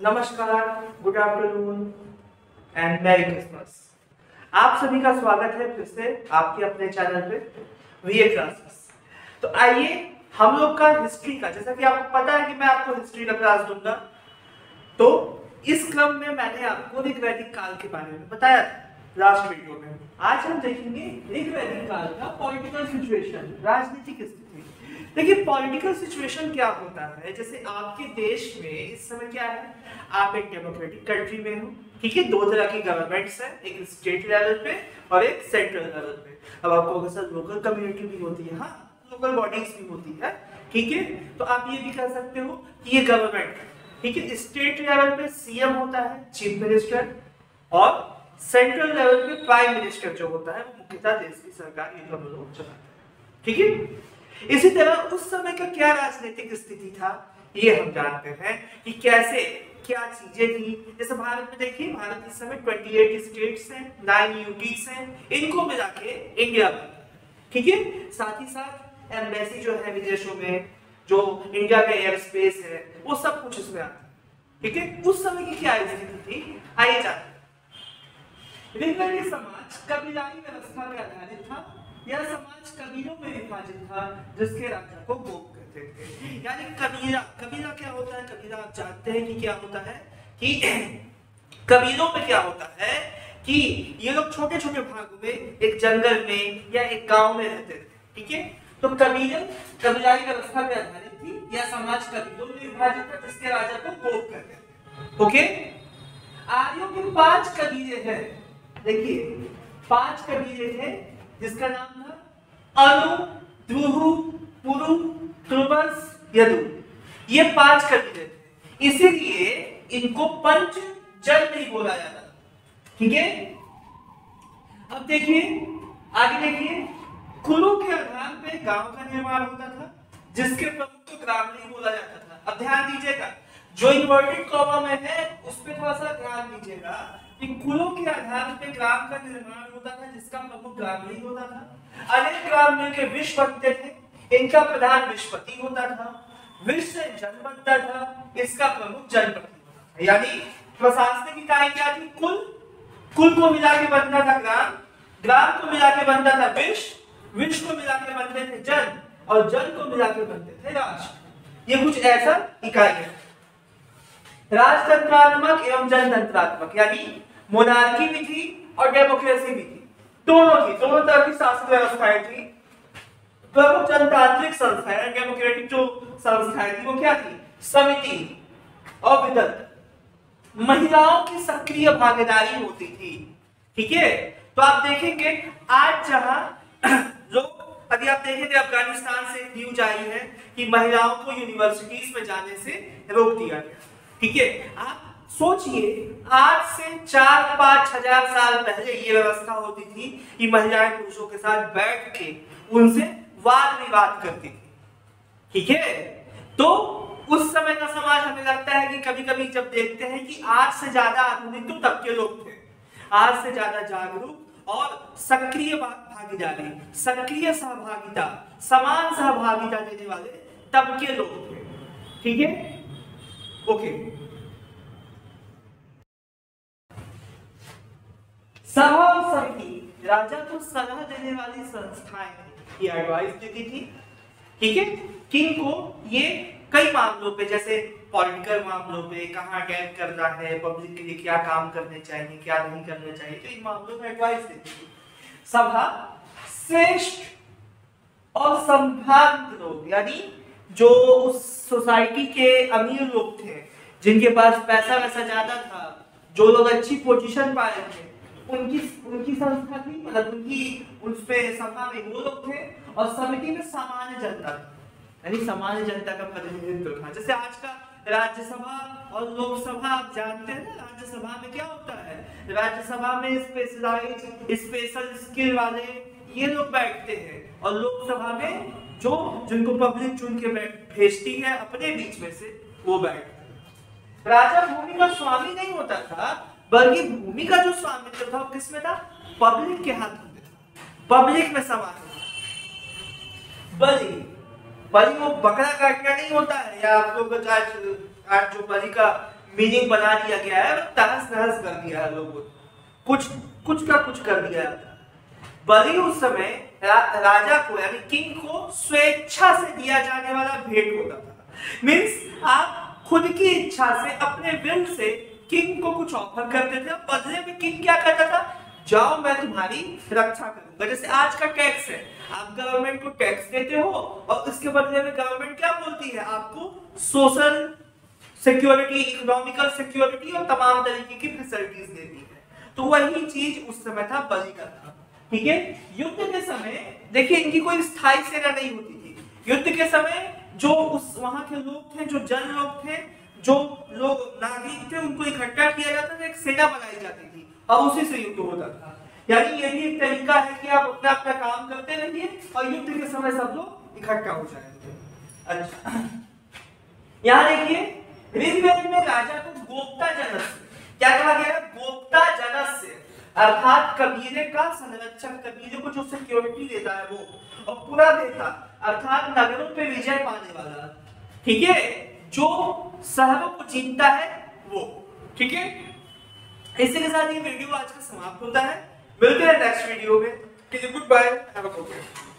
नमस्कार, good afternoon and merry Christmas. आप सभी का स्वागत है फिर से आपके अपने चैनल पे वीए क्लासेस। तो आइए हम लोग का हिस्ट्री का, जैसा कि आपको पता है कि मैं आपको हिस्ट्री का क्लास दूंगा, तो इस क्रम में मैंने आपको ऋग्वैदिक काल के बारे में बताया था लास्ट वीडियो में। आज हम देखेंगे ऋग्वैदिक काल का पॉलिटिकल सिचुएशन, राजनीतिक स्थिति। देखिए पॉलिटिकल सिचुएशन क्या होता है, जैसे आपके देश में इस समय क्या है, आप एक डेमोक्रेटिक कंट्री में हो, ठीक है। दो तरह की गवर्नमेंट्स है, एक स्टेट लेवल पे और एक सेंट्रल लेवल पे। अब आपको अगर लोकल कम्युनिटी भी होती है, हाँ लोकल बॉडीज भी होती है, ठीक है। तो आप ये भी कह सकते हो कि ये गवर्नमेंट है, ठीक है। स्टेट लेवल पे सीएम होता है, चीफ मिनिस्टर, और सेंट्रल लेवल पे प्राइम मिनिस्टर जो होता है वो मुख्यतः देश की सरकार ये दोनों लोग चलाते हैं, ठीक है। इसी तरह उस समय का क्या राजनीतिक स्थिति था ये हम जानते हैं कि कैसे क्या चीजें थी। जैसे भारत में देखिए, भारत इस समय 28 स्टेट्स हैं, 9 यूटीज हैं, इनको मिला के इंडिया बनता है, ठीक है। साथ ही साथ एम्बेसी जो है विदेशों में, जो इंडिया का एयर स्पेस है, वो सब कुछ इसमें आता है, ठीक है। उस समय की क्या स्थिति थी आइए जानते हैं। ऋग्वैदिक समाज कबीलाई व्यवस्था पर आधारित था। यह समाज कबीलों में विभाजित था जिसके राजा को गोप कहते थे। यानी कबीला, कबीला क्या होता है, कबीला आप जानते हैं कि क्या होता है कि कबीलों में क्या होता है कि ये लोग छोटे छोटे भागों में एक जंगल में या एक गांव में रहते थे, ठीक है। तो कबीलाई व्यवस्था पर आधारित थी। यह समाज कबीलों में विभाजित था जिसके राजा को गोप कहते थे, ओके। आर्यों के 5 कबीले हैं, देखिए 5 कबीले थे जिसका नाम था अनु, द्रुहु, पुरु, त्रुबस, यदु। ये 5 कबीले थे, इसीलिए इनको पंच जन नहीं बोला जाता, ठीक है। अब देखिए आगे देखिए, कुलों के आधार पे गांव का निर्माण होता था जिसके प्रमुख को ग्राम नहीं बोला जाता था। अब ध्यान दीजिएगा, जो इन्वर्टेड कॉमा में है उस पर थोड़ा सा ध्यान दीजिएगा कि कुलों के आधार पे ग्राम का निर्माण होता था जिसका प्रमुख ग्राम नहीं होता था। अनेक ग्राम मिलकर विश्व बनते थे, इनका प्रधान विश्वपति होता था। विश्व से जन बनता था, इसका प्रमुख जनपति होता था। यानी प्रशासनिक इकाई क्या थी, कुल, कुल को मिला के बनता था ग्राम, ग्राम को मिला के बनता था विश्व, विश्व को मिला के बनते थे जन, और जन को मिला के बनते थे राष्ट्र। ये कुछ ऐसा इकाई है। राजतंत्रात्मक एवं जनतंत्रात्मक, यानी मोनार्की भी थी और डेमोक्रेसी भी थी, दोनों थी, दोनों तरह की शासन व्यवस्थाएं थी। प्रमुख जनतांत्रिक संस्थाएं, डेमोक्रेटिक जो संस्थाएं थी वो क्या थी, समिति और विदत। महिलाओं की सक्रिय भागीदारी होती थी, ठीक है। तो आप देखेंगे आज जहां लोग, अभी आप देखेंगे अफगानिस्तान से न्यूज आई है कि महिलाओं को यूनिवर्सिटीज में जाने से रोक दिया गया, ठीक है। आप सोचिए आज से 4-5 हजार साल पहले ये व्यवस्था होती थी कि महिलाएं पुरुषों के साथ बैठ के उनसे वाद विवाद करती थी, ठीक है। तो उस समय का समाज हमें लगता है कि कभी कभी जब देखते हैं कि आज से ज्यादा आधुनिक तो तब के लोग थे, आज से ज्यादा जागरूक और सक्रिय भागीदारी, सक्रिय सहभागिता, समान सहभागिता देने वाले तब के लोग थे, ठीक है, ओके। सभा और समिति राजा को सलाह देने वाली संस्थाएं थी, ये एडवाइस देती थी, ठीक है, किंग को। ये कई मामलों पे, जैसे पॉलिटिकल मामलों पे, कहाँ अटैक करना है, पब्लिक के लिए क्या काम करने चाहिए, क्या नहीं करने चाहिए, तो इन मामलों में एडवाइस देती थी। सभा श्रेष्ठ और संभ्रांत लोग, यानी जो उस सोसाइटी के अमीर लोग थे, जिनके पास पैसा वैसा ज्यादा था, जो लोग अच्छी पोजीशन पाए थे, उनकी संस्था थी, मतलब उनकी उस पे सभा में वो लोग थे। और समिति में सामान्य जनता थी, यानी सामान्य जनता का प्रतिनिधित्व था। जैसे आज का राज्यसभा और लोकसभा आप जानते हैं ना, राज्यसभा में क्या होता है, राज्यसभा में स्पेशल स्किल वाले ये लोग बैठते हैं, और लोकसभा में जो जिनको पब्लिक चुन के भेजती है अपने बीच में से वो बैठते हैं। राजा भूमि का स्वामी नहीं होता था, बल्कि भूमि का जो स्वामित्व था किसमें था, पब्लिक के हाथ में था, पब्लिक में समा था। बलि वो बकरा काटना नहीं होता है, या आप लोग आज जो बलि का मीनिंग बना दिया गया है, तहस नहस कर दिया है लोगों ने, कुछ का कुछ कर दिया है। बलि उस समय राजा को यानी किंग को स्वेच्छा से दिया जाने वाला भेंट होता था। मींस आप खुद की इच्छा से अपने विल से किंग को कुछ ऑफर करते थे, बदले में किंग क्या करता था, जाओ मैं तुम्हारी रक्षा करूंगा। जैसे आज का टैक्स है, आप गवर्नमेंट को टैक्स देते हो और उसके बदले में गवर्नमेंट क्या बोलती है, आपको सोशल सिक्योरिटी, इकोनॉमिकल सिक्योरिटी और तमाम तरीके की फैसिलिटीज देती है। तो वही चीज उस समय था बलि का था। ठीक है, युद्ध के समय देखिए इनकी कोई स्थायी सेना नहीं होती थी। युद्ध के समय जो उस वहां के लोग थे, जो जन लोग थे, जो लोग नागरिक थे, उनको इकट्ठा किया जाता था, एक सेना बनाई जाती थी और उसी से युद्ध होता था। यानी ये भी एक तरीका है कि आप अपना अपना काम करते रहिए और युद्ध के समय सब लोग इकट्ठा हो जाएंगे। अच्छा, यहाँ देखिए ऋग्वेद में राजा को गोप्ता जनस्य, क्या कहा गया है, गोप्ता जनस्य, अर्थात कबीले का संरक्षक, कबीले को जो सिक्योरिटी देता है वो, और पूरा देता अर्थात नगरों पे विजय पाने वाला। ठीक है, जो शहरों को जीतता है वो। ठीक है, इसी के साथ ये वीडियो आज का समाप्त होता है। मिलते हैं नेक्स्ट वीडियो में। Goodbye, have a good day.